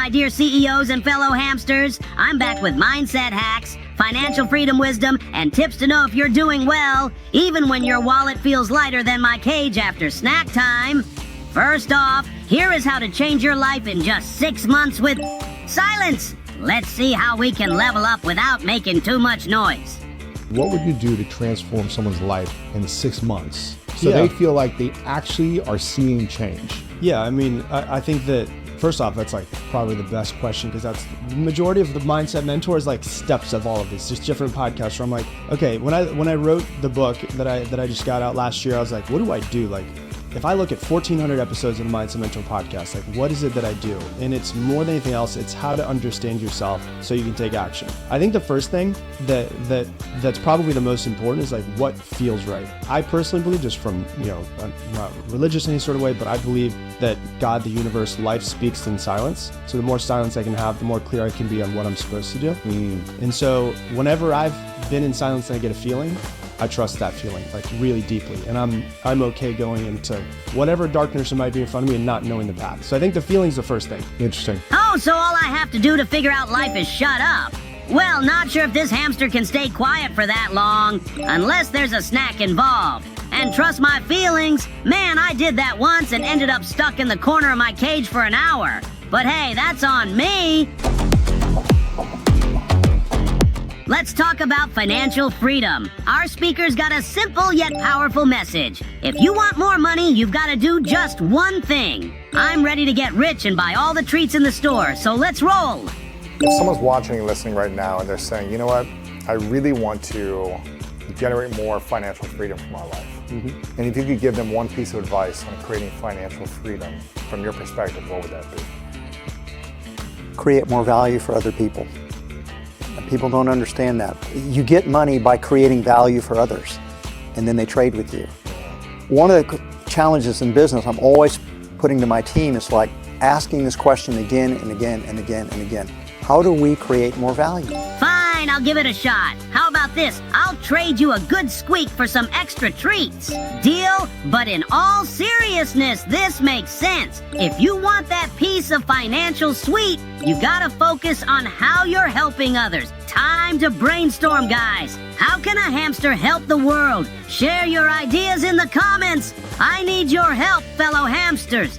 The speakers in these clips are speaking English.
my dear CEOs and fellow hamsters. I'm back with mindset hacks, financial freedom wisdom, and tips to know if you're doing well, even when your wallet feels lighter than my cage after snack time. First off, here is how to change your life in just 6 months with silence. Let's see how we can level up without making too much noise. What would you do to transform someone's life in 6 months so they feel like they actually are seeing change? Yeah, I mean, I think that first off, that's like probably the best question, because that's the majority of the Mindset Mentor is like steps of all of this, just different podcasts where I'm like, okay, when I wrote the book that I just got out last year, I was like, what do I do? Like, if I look at 1,400 episodes of the Mindset Mentor podcast, like what is it that I do? And it's more than anything else, it's how to understand yourself so you can take action. I think the first thing that's probably the most important is like what feels right. I personally believe, just from, I'm not religious in any sort of way, but I believe that God, the universe, life speaks in silence. So the more silence I can have, the more clear I can be on what I'm supposed to do. And so whenever I've been in silence and I get a feeling, I trust that feeling like really deeply, and I'm okay going into whatever darkness there might be in front of me and not knowing the path. So I think the feeling's the first thing. Interesting. Oh, so all I have to do to figure out life is shut up. Well, not sure if this hamster can stay quiet for that long, unless there's a snack involved. And trust my feelings, man, I did that once and ended up stuck in the corner of my cage for an hour. But hey, that's on me. Let's talk about financial freedom. Our speaker's got a simple yet powerful message. If you want more money, you've got to do just one thing. I'm ready to get rich and buy all the treats in the store, so let's roll. If someone's watching and listening right now and they're saying, you know what, I really want to generate more financial freedom for my life. And if you could give them one piece of advice on creating financial freedom from your perspective, what would that be? Create more value for other people. People don't understand that. You get money by creating value for others, and then they trade with you. One of the challenges in business I'm always putting to my team is like asking this question again and again and again and again. How do we create more value? Fine, I'll give it a shot. How about this? I'll trade you a good squeak for some extra treats. Deal? But in all seriousness, this makes sense. If you want that piece of financial sweet, you gotta focus on how you're helping others. Time to brainstorm, guys. How can a hamster help the world? Share your ideas in the comments. I need your help, fellow hamsters.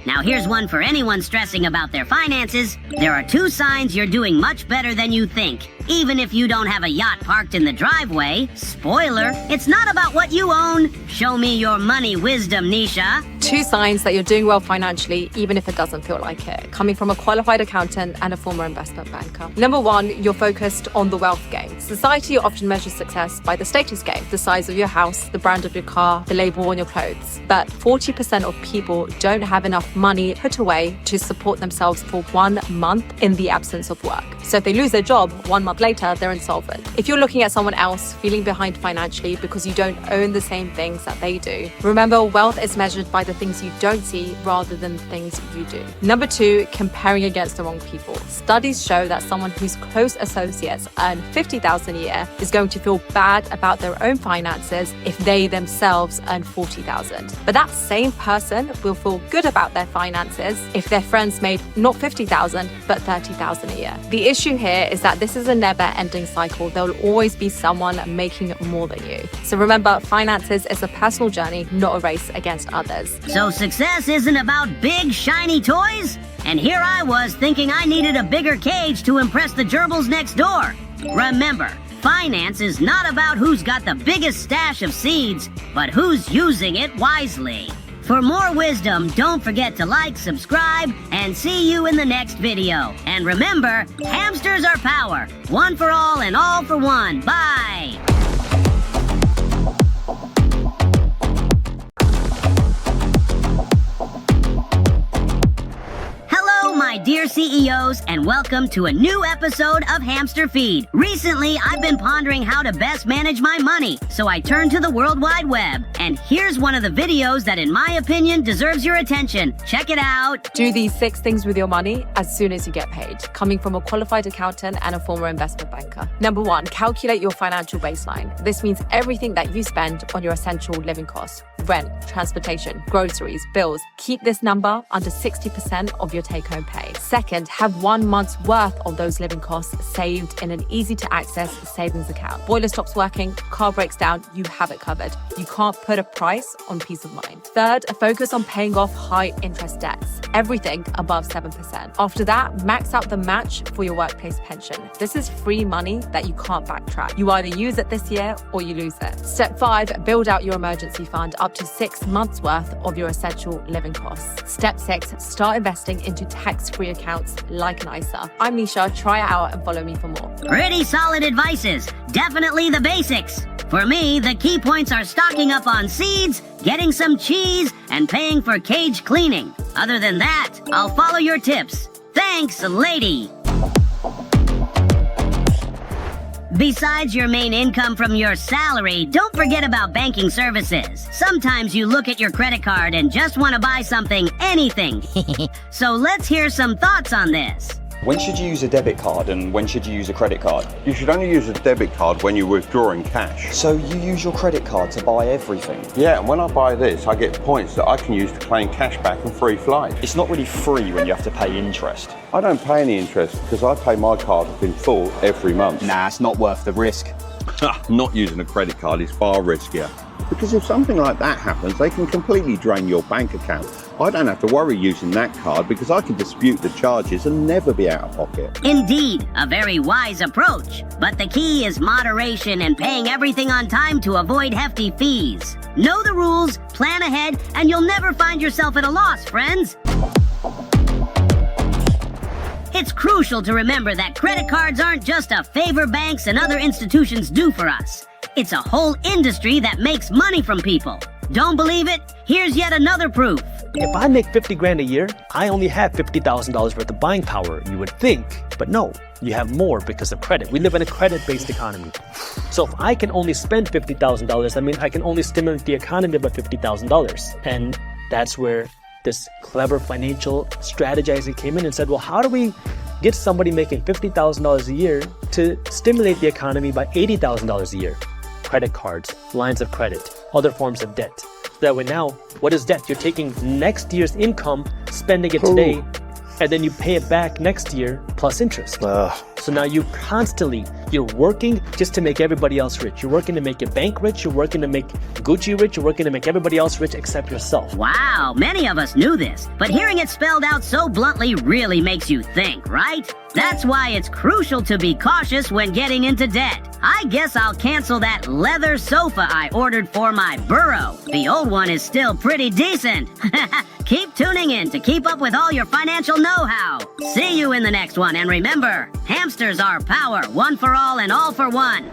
Now here's one for anyone stressing about their finances. There are 2 signs you're doing much better than you think. Even if you don't have a yacht parked in the driveway. Spoiler, it's not about what you own. Show me your money wisdom, Nisha. 2 signs that you're doing well financially, even if it doesn't feel like it, coming from a qualified accountant and a former investment banker. Number 1, you're focused on the wealth game. Society often measures success by the status game, the size of your house, the brand of your car, the label on your clothes. But 40% of people don't have enough money put away to support themselves for 1 month in the absence of work. So if they lose their job 1 month later, they're insolvent. If you're looking at someone else feeling behind financially because you don't own the same things that they do, remember, wealth is measured by the things you don't see rather than the things you do. Number 2, comparing against the wrong people. Studies show that someone whose close associates earn $50,000 a year is going to feel bad about their own finances if they themselves earn $40,000. But that same person will feel good about their finances if their friends made not $50,000 but $30,000 a year. The issue here is that this is a never-ending cycle. There will always be someone making more than you. So remember, finances is a personal journey, not a race against others. So success isn't about big, shiny toys? And here I was thinking I needed a bigger cage to impress the gerbils next door. Remember, finance is not about who's got the biggest stash of seeds, but who's using it wisely. For more wisdom, don't forget to like, subscribe, and see you in the next video. And remember, hamsters are power. One for all and all for one. Bye! My dear CEOs, and welcome to a new episode of Hamster Feed. Recently, I've been pondering how to best manage my money, so I turned to the World Wide Web. And here's one of the videos that, in my opinion, deserves your attention. Check it out. Do these 6 things with your money as soon as you get paid, coming from a qualified accountant and a former investment banker. Number 1, calculate your financial baseline. This means everything that you spend on your essential living costs. rent, transportation, groceries, bills. Keep this number under 60% of your take-home pay. Second, have 1 month's worth of those living costs saved in an easy-to-access savings account. Boiler stops working, car breaks down, you have it covered. You can't put a price on peace of mind. Third, a focus on paying off high-interest debts, everything above 7%. After that, max out the match for your workplace pension. This is free money that you can't backtrack. You either use it this year or you lose it. Step 5, build out your emergency fund up to 6 months worth of your essential living costs. Step 6, start investing into tax-free accounts like an ISA. I'm Nisha, try it out and follow me for more. Pretty solid advices. Definitely the basics. For me, the key points are stocking up on seeds, getting some cheese, and paying for cage cleaning. Other than that, I'll follow your tips. Thanks, lady. Besides your main income from your salary, don't forget about banking services. Sometimes you look at your credit card and just want to buy something, anything. So let's hear some thoughts on this. When should you use a debit card and when should you use a credit card? You should only use a debit card when you're withdrawing cash. So you use your credit card to buy everything? Yeah, and when I buy this, I get points that I can use to claim cash back and free flights. It's not really free when you have to pay interest. I don't pay any interest because I pay my card up in full every month. Nah, it's not worth the risk. Not using a credit card is far riskier. Because if something like that happens, they can completely drain your bank account. I don't have to worry using that card because I can dispute the charges and never be out of pocket. Indeed, a very wise approach. But the key is moderation and paying everything on time to avoid hefty fees. Know the rules, plan ahead, and you'll never find yourself at a loss, friends. It's crucial to remember that credit cards aren't just a favor banks and other institutions do for us. It's a whole industry that makes money from people. Don't believe it? Here's yet another proof. If I make 50 grand a year, I only have $50,000 worth of buying power, you would think. But no, you have more because of credit. We live in a credit-based economy. So if I can only spend $50,000, that means I can only stimulate the economy by $50,000. And that's where this clever financial strategizing came in and said, well, how do we get somebody making $50,000 a year to stimulate the economy by $80,000 a year? Credit cards, lines of credit, other forms of debt. That way now, what is debt? You're taking next year's income, spending it today, and then you pay it back next year plus interest. So now you're working just to make everybody else rich. You're working to make your bank rich. You're working to make Gucci rich. You're working to make everybody else rich except yourself. Wow, many of us knew this, but hearing it spelled out so bluntly really makes you think, right? That's why it's crucial to be cautious when getting into debt. I guess I'll cancel that leather sofa I ordered for my burrow. The old one is still pretty decent. Keep tuning in to keep up with all your financial know-how. See you in the next one, and remember, hamsters are power, one for all and all for one.